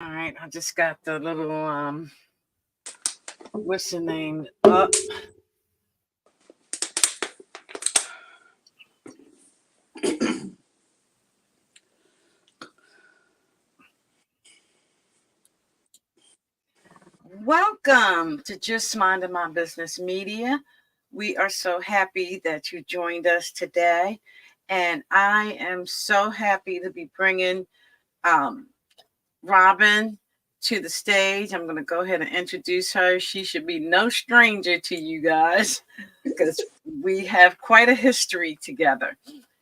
All right, I just got the little what's the name up. Welcome to Just Minding My Business Media. We are so happy that you joined us today, and I am so happy to be bringing um, Robyn to the stage. I'm going to go ahead and introduce her. She should be no stranger to you guys because we have quite a history together.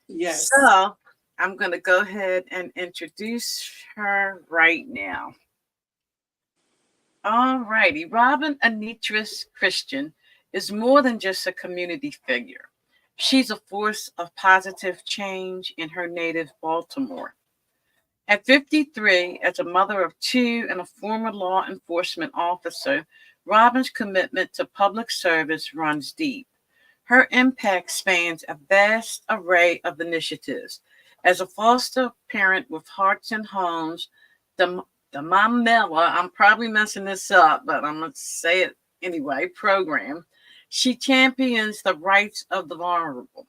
Yes. So I'm going to go ahead and introduce her right now. All righty. Robyn Anetrice Christian is more than just a community figure. She's a force of positive change in her native Baltimore. At 53, as a mother of two and a former law enforcement officer, Robyn's commitment to public service runs deep. Her impact spans a vast array of initiatives. As a foster parent with Hearts and Homes Damamali, I'm probably messing this up, but I'm going to say it anyway, program, she champions the rights of the vulnerable.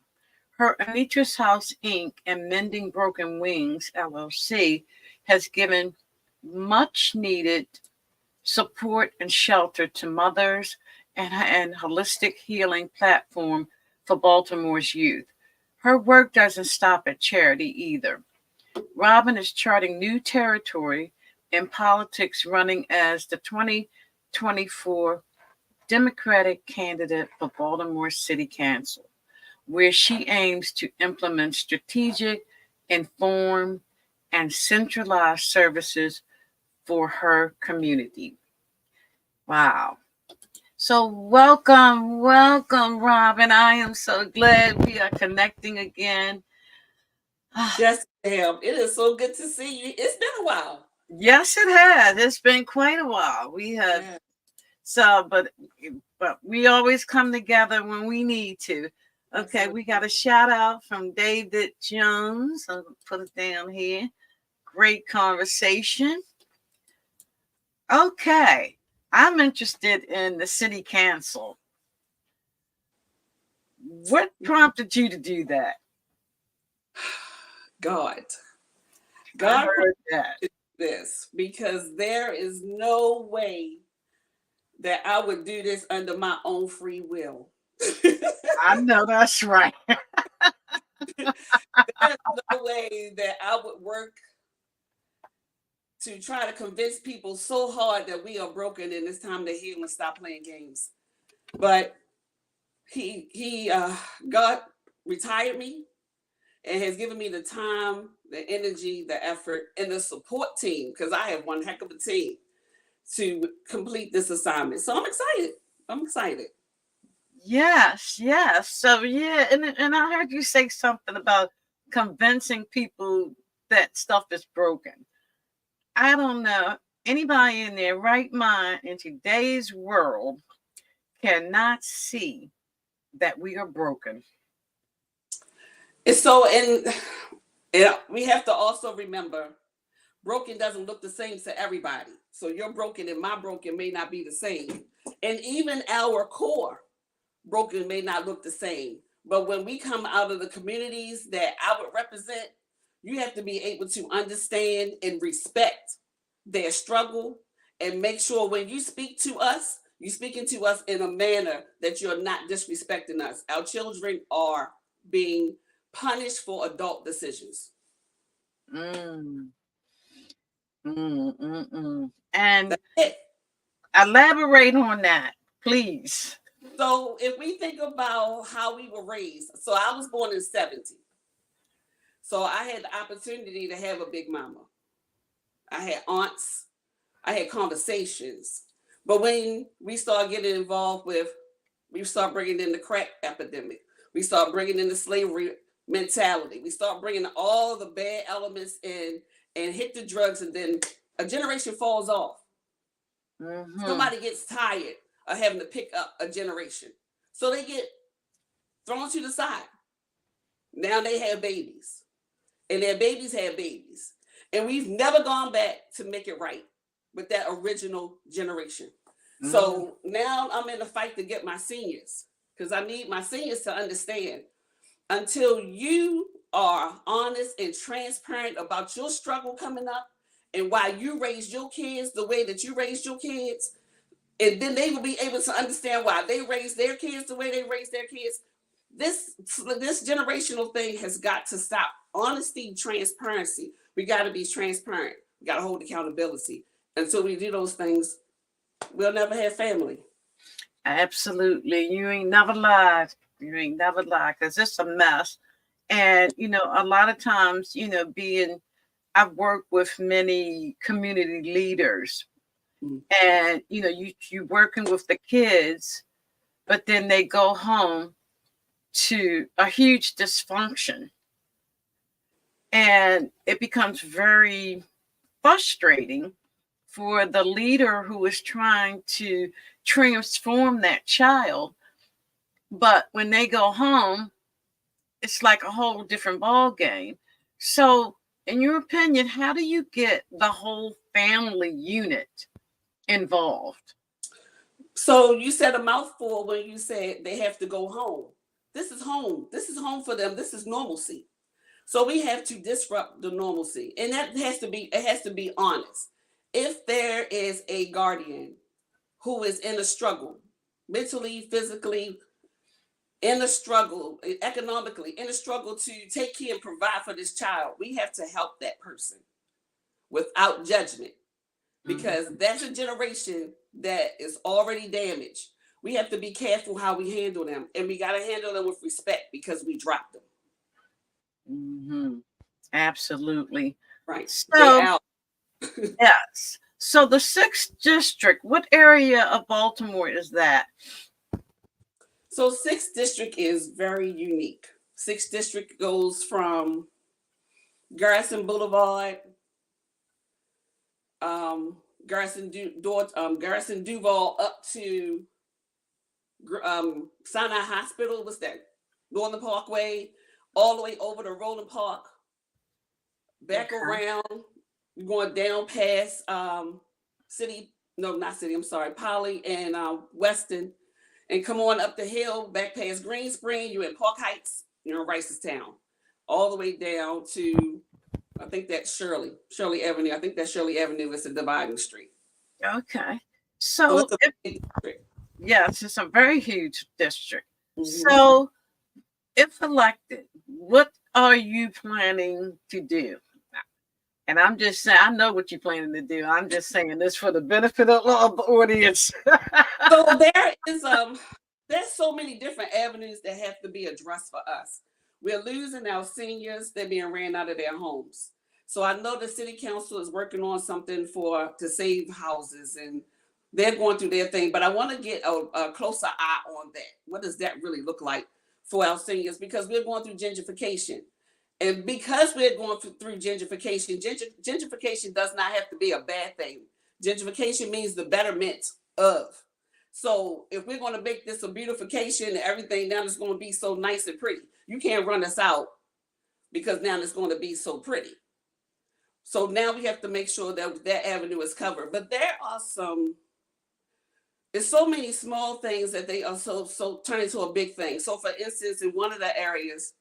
Her Anetrice House Inc. and Mending Broken Wings LLC has given much needed support and shelter to mothers and holistic healing platform for Baltimore's youth. Her work doesn't stop at charity either. Robyn is charting new territory in politics, running as the 2024 Democratic candidate for Baltimore City Council, where she aims to implement strategic, informed, and centralized services for her community. Wow. So welcome, Robyn. I am so glad we are connecting again. Yes, ma'am. It is so good to see you. It's been a while. Yes, it has. It's been quite a while. We have but we always come together when we need to. Okay, we got a shout out from David Jones. I'll put it down here. Great conversation. Okay, I'm interested in the city council. What prompted you to do that? God heard that. This because there is no way that I would do this under my own free will. I know that's right. There's no way that I would work to try to convince people so hard that we are broken and it's time to heal and stop playing games. But God retired me and has given me the time, the energy, the effort, and the support team, because I have one heck of a team to complete this assignment. So I'm excited. Yes. So yeah, and I heard you say something about convincing people that stuff is broken. I don't know. Anybody in their right mind in today's world cannot see that we are broken. And so, and we have to also remember, broken doesn't look the same to everybody. So your broken and my broken may not be the same. And even our core broken may not look the same. But when we come out of the communities that I would represent, you have to be able to understand and respect their struggle and make sure when you speak to us, you're speaking to us in a manner that you're not disrespecting us. Our children are being punished for adult decisions. And elaborate on that, please. So if we think about how we were raised, so I was born in 70. So I had the opportunity to have a big mama. I had aunts. I had conversations. But when we start getting involved with, we start bringing in the crack epidemic. We start bringing in the slavery mentality. We start bringing all the bad elements in and hit the drugs, and then a generation falls off. Somebody gets tired of having to pick up a generation. So they get thrown to the side. Now they have babies. And their babies have babies. And we've never gone back to make it right. with that original generation. So now I'm in a fight to get my seniors, because I need my seniors to understand, until you are honest and transparent about your struggle coming up and why you raised your kids the way that you raised your kids, and then they will be able to understand why they raised their kids the way they raised their kids. This generational thing has got to stop. Honesty, transparency. We got to be transparent. We got to hold accountability. Until we do those things, we'll never have family. Absolutely. You ain't never lied. You ain't never lied, because it's a mess. And, a lot of times, I've worked with many community leaders, and, you're working with the kids, but then they go home to a huge dysfunction. And it becomes very frustrating for the leader who is trying to transform that child. But when they go home, it's like a whole different ball game. So, in your opinion, how do you get the whole family unit involved? So you said a mouthful when you said they have to go home. This is home. This is home for them. This is normalcy. So we have to disrupt the normalcy. And that has to be honest. If there is a guardian who is in a struggle, mentally, physically, in a struggle, economically, in a struggle to take care and provide for this child, we have to help that person without judgment, because that's a generation that is already damaged. We have to be careful how we handle them, and we got to handle them with respect, because we dropped them. Absolutely. Right. So, yes. So the 6th district, what area of Baltimore is that? So 6th district is very unique. 6th district goes from Garrison Boulevard, Garrison Duval up to Sinai Hospital. What's that? Northern Parkway, all the way over to Roland Park, back around. You're going down past Poly and Weston, and come on up the hill, back past Green Spring. You're in Park Heights, you're in Ricestown, all the way down to, I think that's Shirley Avenue. I think that Shirley Avenue is a dividing street. Okay. So yes, it's a very huge district. So if elected, what are you planning to do? And I'm just saying, I know what you're planning to do. I'm just saying this for the benefit of the audience. So there's so many different avenues that have to be addressed for us. We're losing our seniors. They're being ran out of their homes. So I know the city council is working on something to save houses, and they're going through their thing. But I want to get a closer eye on that. What does that really look like for our seniors? Because we're going through gentrification. And because we're going through gentrification, gentrification does not have to be a bad thing. Gentrification means the betterment of. So if we're going to make this a beautification and everything, now it's going to be so nice and pretty. You can't run us out, because now it's going to be so pretty. So now we have to make sure that that avenue is covered. But there are there's so many small things that they are so turn into a big thing. So for instance, in one of the areas,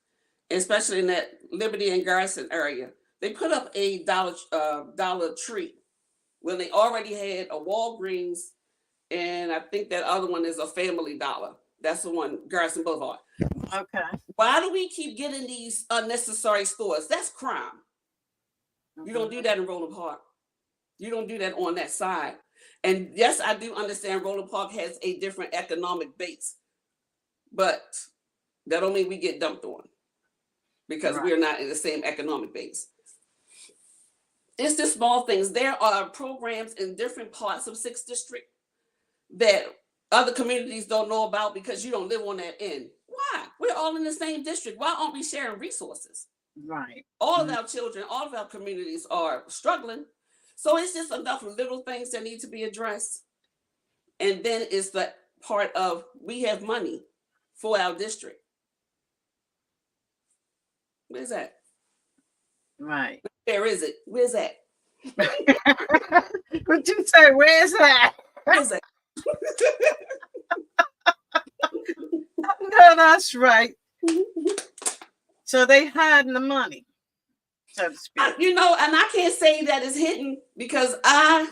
especially in that Liberty and Garrison area, they put up a Dollar Tree when they already had a Walgreens, and I think that other one is a Family Dollar. That's the one, Garrison Boulevard. Okay. Why do we keep getting these unnecessary stores? That's crime. You don't do that in Roland Park. You don't do that on that side. And yes, I do understand Roland Park has a different economic base, but that don't mean we get dumped on, because we're not in the same economic base. It's the small things. There are programs in different parts of 6th district that other communities don't know about, because you don't live on that end. Why? We're all in the same district. Why aren't we sharing resources? Right. All of our children, all of our communities are struggling. So it's just enough little things that need to be addressed. And then it's the part of, we have money for our district. Where's that? Right. Where is it? Where's that? What you say? Where is that? Where's that? No, that's right. So they hiding the money, so to speak. You know, and I can't say that it's hidden because I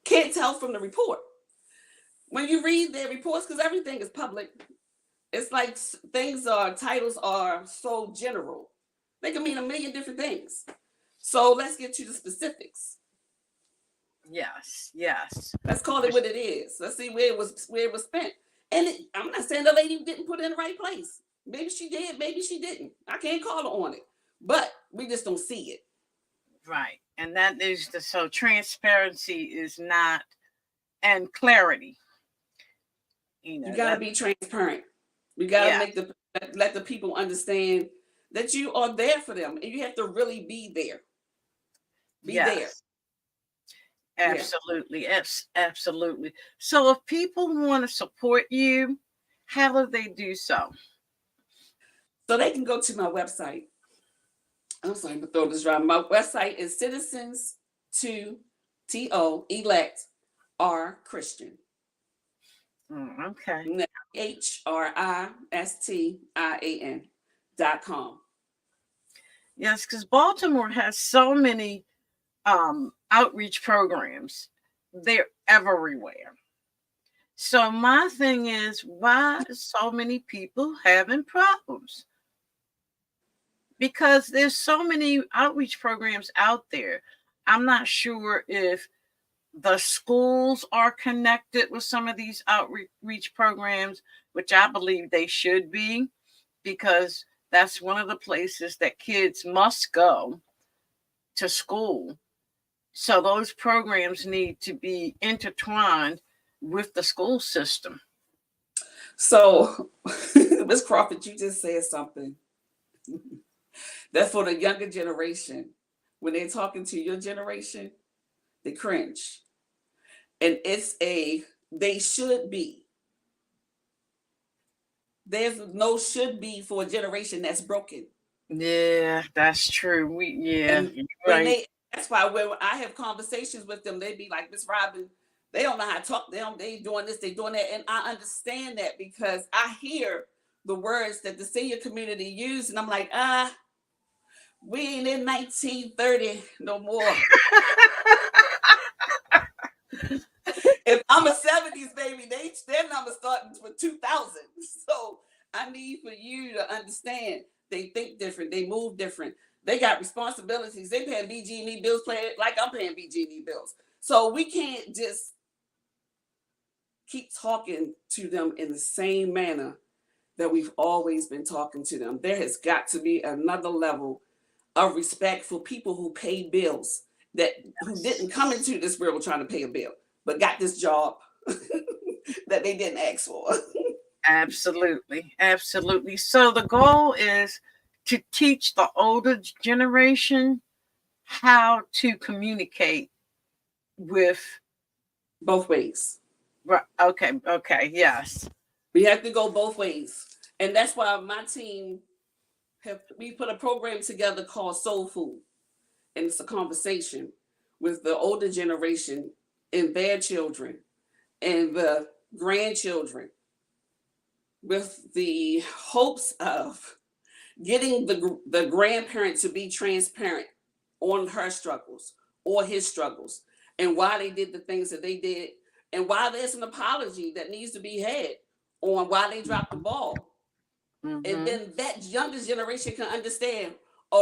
can't tell from the report. When you read their reports, because everything is public, it's like titles are so general. They can mean a million different things. So let's get to the specifics. Yes. Let's call it what it is. Let's see where it was spent. And I'm not saying the lady didn't put it in the right place. Maybe she did, maybe she didn't. I can't call her on it. But we just don't see it. Right. And that is so transparency is not, and clarity. You gotta be transparent. We gotta let the people understand that you are there for them, and you have to really be there. Be there. Absolutely. Absolutely. So if people want to support you, how do they do so? So they can go to my website. I'm sorry to throw this around. My website is Citizens to elect R Christian. Okay. HRISTIAN.com. Yes, because Baltimore has so many outreach programs. They're everywhere. So my thing is, why are so many people having problems? Because there's so many outreach programs out there. I'm not sure if the schools are connected with some of these outreach programs, which I believe they should be, because that's one of the places that kids must go to school. So those programs need to be intertwined with the school system. So, Ms. Crawford, you just said something. That's for the younger generation. When they're talking to your generation, they cringe. And they should be. There's no should be for a generation that's broken. Yeah, that's true. Right. That's why when I have conversations with them, they be like, Miss Robyn, they don't know how to talk. They doing this, they doing that. And I understand that because I hear the words that the senior community use, and I'm like, we ain't in 1930 no more. If I'm a 70s baby, their numbers starting with 2000. So I need for you to understand they think different, they move different, they got responsibilities. They paying BG&E bills, playing like I'm paying BG&E bills. So we can't just keep talking to them in the same manner that we've always been talking to them. There has got to be another level of respect for people who pay bills, who didn't come into this world trying to pay a bill, but got this job that they didn't ask for. Absolutely. So the goal is to teach the older generation how to communicate with both ways. Right. Okay. Yes. We have to go both ways. And that's why my team we put a program together called Soul Food. And it's a conversation with the older generation and their children and the grandchildren, with the hopes of getting the grandparent to be transparent on her struggles or his struggles and why they did the things that they did and why there's an apology that needs to be had on why they dropped the ball. Mm-hmm. And then that younger generation can understand,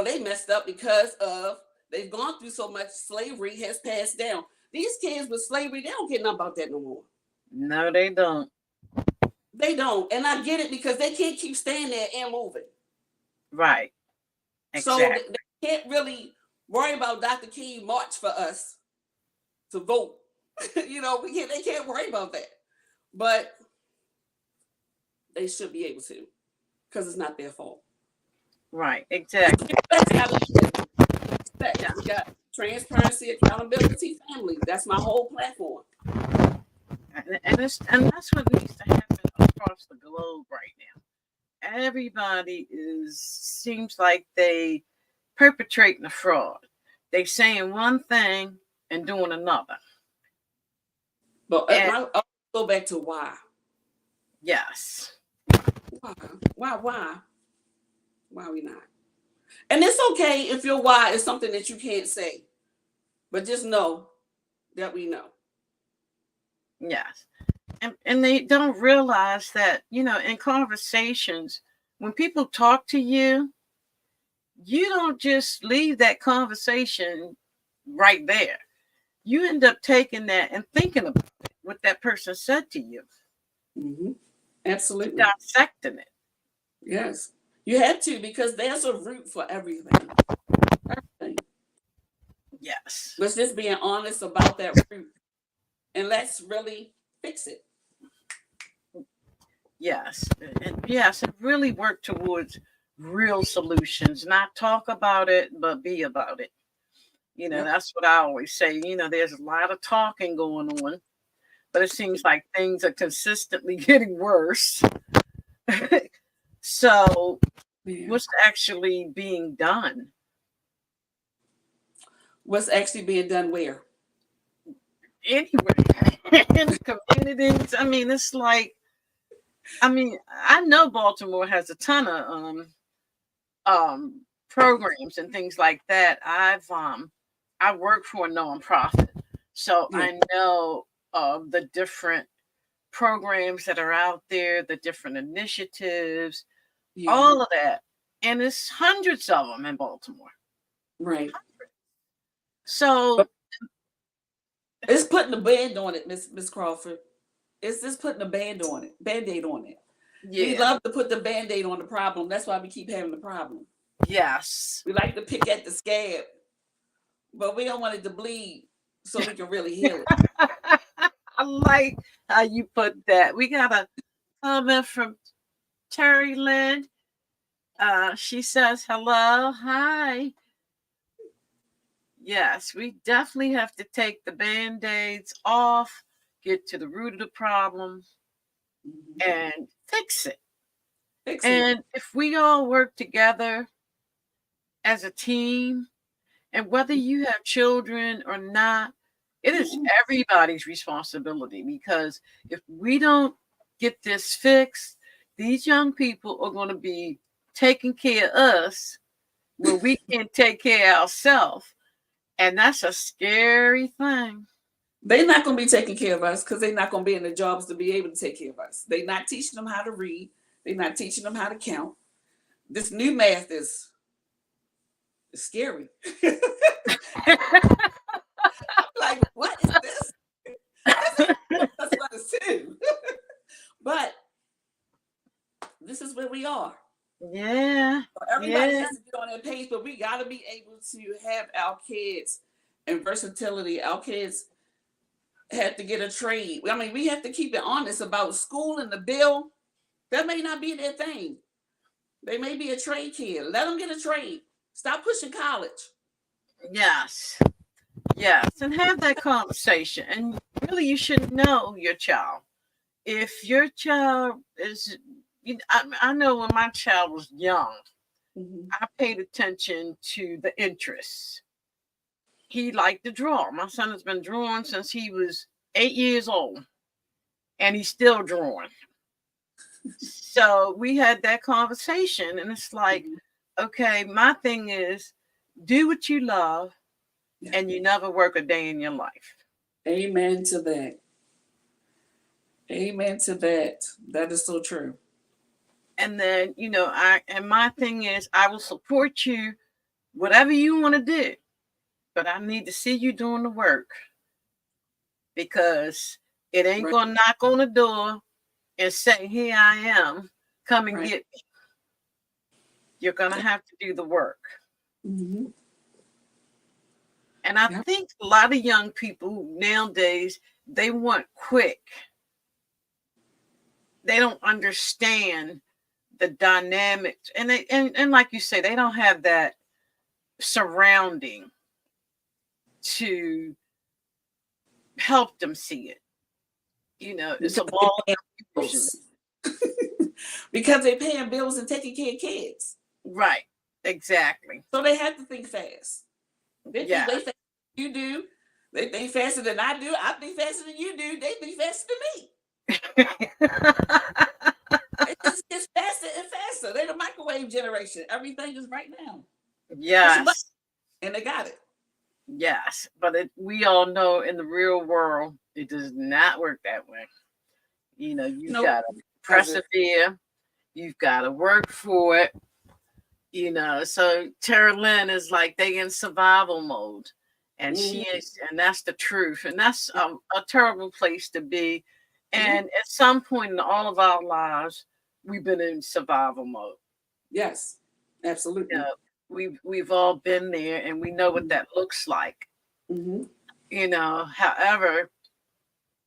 they messed up because of they've gone through so much. Slavery has passed down. These kids with slavery, they don't get nothing about that no more. No, they don't. They don't. And I get it because they can't keep staying there and moving. Right. Exactly. So they can't really worry about Dr. King march for us to vote. They can't worry about that. But they should be able to, because it's not their fault. Right. Exactly. We got transparency, accountability, family. That's my whole platform. And that's what needs to happen across the globe right now. Everybody seems like they perpetrating a fraud. They saying one thing and doing another. But And I'll go back to why. yes. Why are we not? And it's okay if your why is something that you can't say, but just know that we know. Yes. And they don't realize that, in conversations, when people talk to you, you don't just leave that conversation right there. You end up taking that and thinking about it, what that person said to you, Absolutely. dissecting it. Yes. You have to, because there's a root for everything. Yes. Let's just being honest about that root, and let's really fix it. Yes. And yes, and really work towards real solutions, not talk about it, but be about it. That's what I always say. There's a lot of talking going on, but it seems like things are consistently getting worse. So, what's actually being done? What's actually being done where? Anywhere. In communities. It's like, I know Baltimore has a ton of programs and things like that. I work for a nonprofit, so I know of the different programs that are out there, the different initiatives, all of that, and it's hundreds of them in Baltimore. Right. So it's putting a band on it, Miss Crawford. It's just putting a band-aid on it. Yeah. We love to put the band-aid on the problem. That's why we keep having the problem. Yes. We like to pick at the scab, but we don't want it to bleed so we can really heal it. I like how you put that. We got a comment from Terry Lynn. She says, hello, hi. Yes, we definitely have to take the Band-Aids off, get to the root of the problem, and fix it. And if we all work together as a team, and whether you have children or not, it is everybody's responsibility, because if we don't get this fixed, these young people are going to be taking care of us when we can't take care of ourselves. And that's a scary thing. They're not going to be taking care of us because they're not going to be in the jobs to be able to take care of us. They're not teaching them how to read. They're not teaching them how to count. This new math is scary. I'm like, what is this? That's what it's too. But this is where we are. Yeah. So everybody has to get on their page, but we got to be able to have our kids and versatility. Our kids have to get a trade. We have to keep it honest about school and the bill. That may not be their thing. They may be a trade kid. Let them get a trade. Stop pushing college. Yes. Yes. And have that conversation. And really, you should know your child. If your child is, I know when my child was young, I paid attention to the interests. He liked to draw. My son has been drawing since he was 8 years old, and he's still drawing. So we had that conversation, and it's like, okay, my thing is, do what you love, and you never work a day in your life. Amen to that. Amen to that. That is so true. And then, my thing is, I will support you, whatever you want to do, but I need to see you doing the work, because it ain't going to knock on the door and say, here I am, come and get me. You're going to have to do the work. And I think a lot of young people nowadays, they want quick. They don't understand the dynamics. And like you say, they don't have that surrounding to help them see it. It's a ball of confusion. Because they're paying bills and taking care of kids. Right. Exactly. So they have to think fast. They think they faster than you do. They think faster than I do. I think faster than you do. They think faster than me. It just gets faster and faster. They're the microwave generation. Everything is right now. Yes. And they got it. Yes. But we all know in the real world, it does not work that way. You know, you've got to persevere. You've got to work for it. You know, so Tara Lynn is like they in survival mode. And she is, and that's the truth. And that's a terrible place to be. And at some point in all of our lives, we've been in survival mode. Yes, absolutely. You know, we've all been there, and we know what that looks like. You know, however,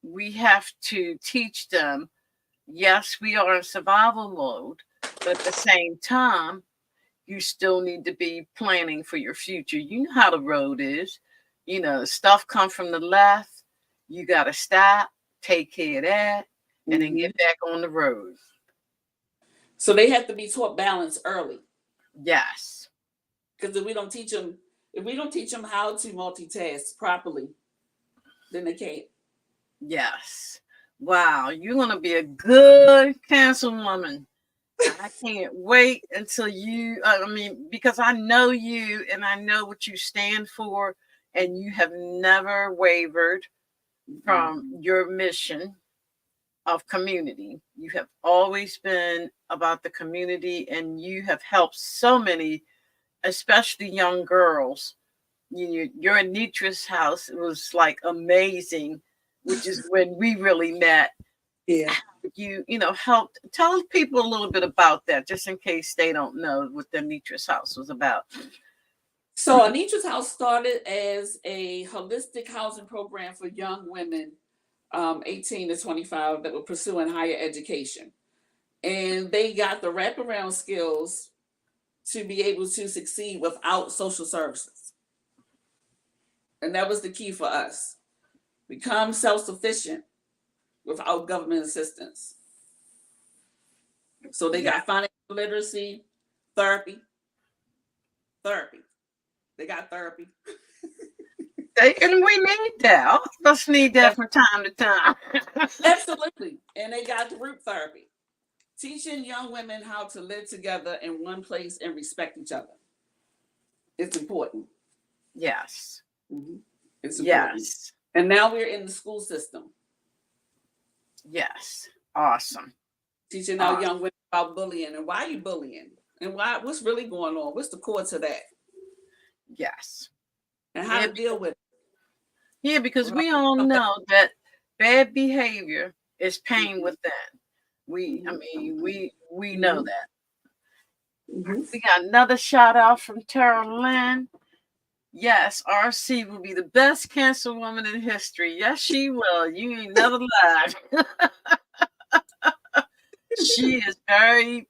we have to teach them. Yes, we are in survival mode, but at the same time, you still need to be planning for your future. You know how the road is. You know, stuff comes from the left. You got to stop, take care of that, and then get back on the road. So they have to be taught balance early. Yes. Because if we don't teach them how to multitask properly, then they can't. Yes. Wow, you're going to be a good councilwoman. I can't wait until because I know you and I know what you stand for, and you have never wavered from your mission of community. You have always been about the community, and you have helped so many, especially young girls. Your Anetrice house was like amazing, which is when we really met. Yeah. You helped. Tell people a little bit about that, just in case they don't know what the Anetrice house was about. So Anetrice house started as a holistic housing program for young women 18 to 25 that were pursuing higher education. And they got the wraparound skills to be able to succeed without social services. And that was the key for us. Become self-sufficient without government assistance. So they got financial literacy, therapy. They got therapy. And we need that. All of us need that from time to time. Absolutely. And they got group therapy. Teaching young women how to live together in one place and respect each other. It's important. Yes. It's important. Yes. And now we're in the school system. Yes. Awesome. Teaching our young women about bullying and why are you bullying? And what's really going on? What's the core to that? Yes. And how to deal with it. Yeah, because we all know that bad behavior is pain within. We know that. We got another shout out from Tara Lynn. Yes, RC will be the best councilwoman in history. Yes, she will. You ain't never lied. She is very,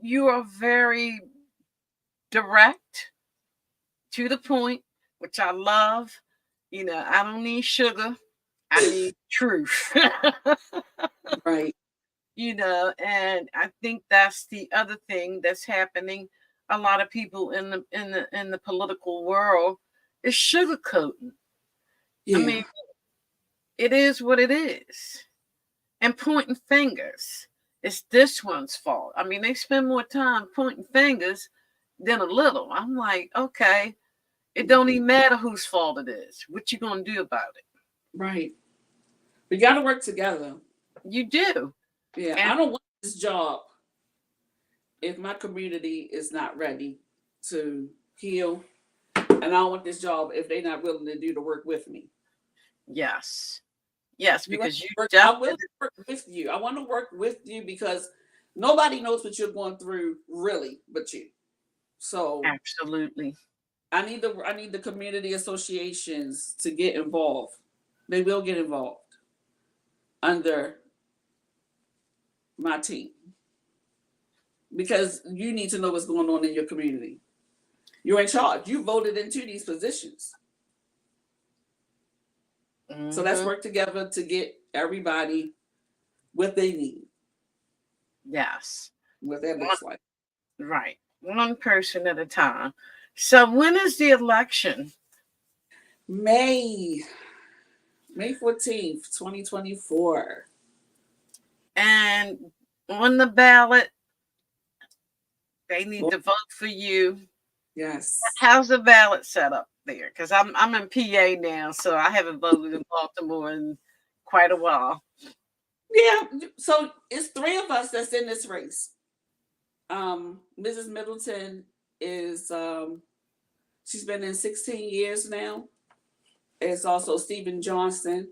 you are very direct, to the point, which I love. You know, I don't need sugar. I need truth. Right. You know, and I think that's the other thing that's happening. A lot of people in the political world is sugarcoating. Yeah. I mean, it is what it is. And pointing fingers. It's this one's fault. I mean, they spend more time pointing fingers than a little. I'm like, okay, it don't even matter whose fault it is. What you gonna do about it? Right. We got to work together. You do. Yeah, and I don't want this job if my community is not ready to heal. And I don't want this job if they're not willing to do the work with me. Yes. Yes, because I will work with you. I want to work with you because nobody knows what you're going through really but you. So absolutely. I need the community associations to get involved. They will get involved under my team because you need to know what's going on in your community. You're in charge. You voted into these positions. So let's work together to get everybody what they need. Yes. What that looks like. Right. One person at a time. So when is the election? May 14th, 2024. And on the ballot, they need Well, to vote for you. yes. How's the ballot set up there? Because I'm in PA now, so I haven't voted in Baltimore in quite a while. Yeah, so it's three of us that's in this race. Mrs. Middleton is she's been in 16 years now. It's also Stephen Johnson.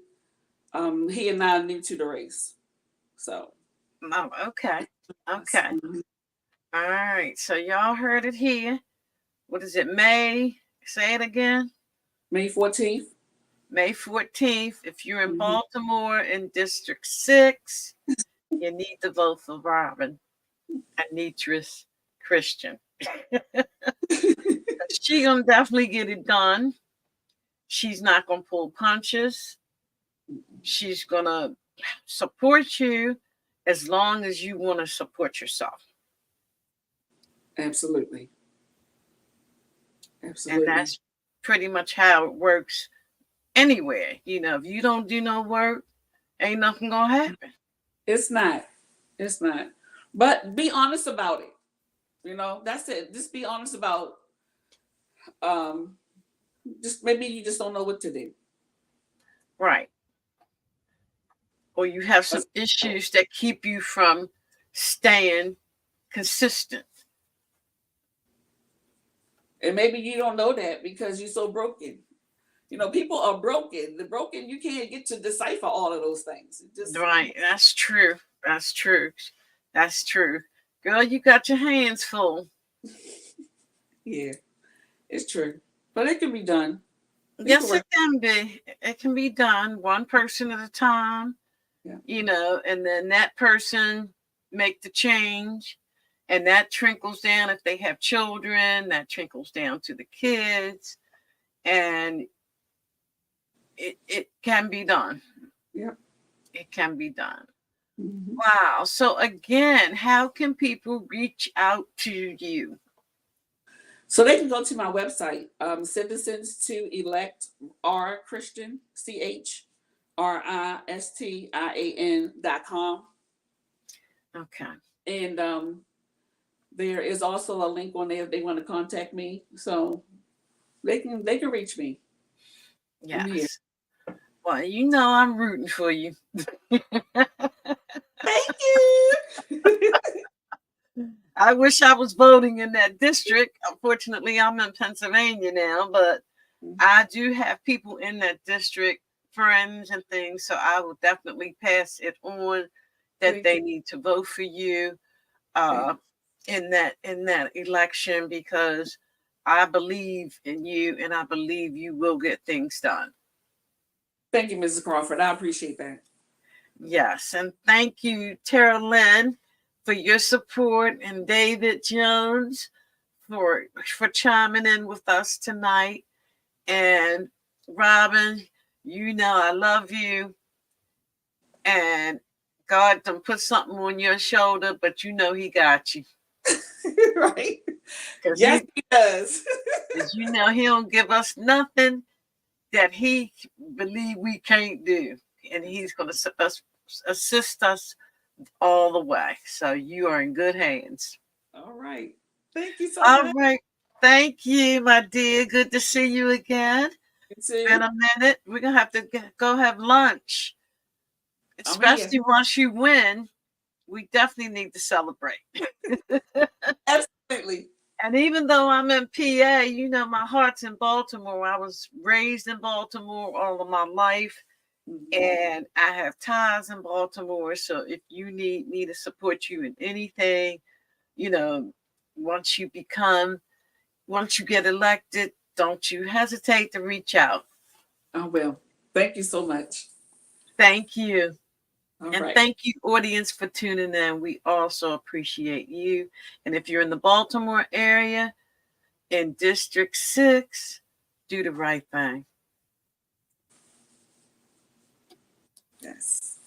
He and I are new to the race. So Oh, okay. Okay. All right. So y'all heard it here. What is it? May? Say it again. May 14th. May 14th. If you're in Baltimore in District 6, you need to vote for Robyn Anetrice Christian. She gonna definitely get it done. She's not gonna pull punches. She's gonna support you as long as you want to support yourself. Absolutely. And that's pretty much how it works anywhere. If you don't do no work, ain't nothing gonna happen. It's not. But be honest about it. That's it. Just be honest about just maybe you just don't know what to do. Right. Or you have some issues that keep you from staying consistent. And maybe you don't know that because you're so broken. People are broken. The broken, you can't get to decipher all of those things. Right. That's true. Girl, you got your hands full. Yeah, it's true. But it can be done. Yes, it can be. It can be done one person at a time. Yeah. And then that person make the change, and that trickles down. If they have children, that trickles down to the kids, and it can be done. Yeah, it can be done. Wow. So again, how can people reach out to you? So they can go to my website, Citizens to Elect R Christian, CHRISTIAN.com. Okay. And there is also a link on there if they want to contact me. So they can reach me. Yes. Well, I'm rooting for you. Thank you. I wish I was voting in that district. Unfortunately, I'm in Pennsylvania now, but I do have people in that district, friends and things, so I will definitely pass it on that they need to vote for you in that election, because I believe in you and I believe you will get things done. Thank you, Mrs. Crawford. I appreciate that. Yes, and thank you, Tara Lynn, for your support, and David Jones for chiming in with us tonight. And Robyn, I love you, and God done put something on your shoulder, but he got you. Right? Yes, he does. Because he don't give us nothing that he believe we can't do, and he's going to assist us all the way. So you are in good hands. All right. Thank you so much. All right. Thank you, my dear. Good to see you again. It's been a minute. We're going to have to go have lunch. Especially once you win, we definitely need to celebrate. Absolutely. And even though I'm in PA, my heart's in Baltimore. I was raised in Baltimore all of my life. And I have ties in Baltimore. So if you need me to support you in anything, once you get elected, don't you hesitate to reach out. I will. Thank you so much. Thank you. All and right. Thank you, audience, for tuning in. We also appreciate you. And if you're in the Baltimore area, in District 6, do the right thing. Yes.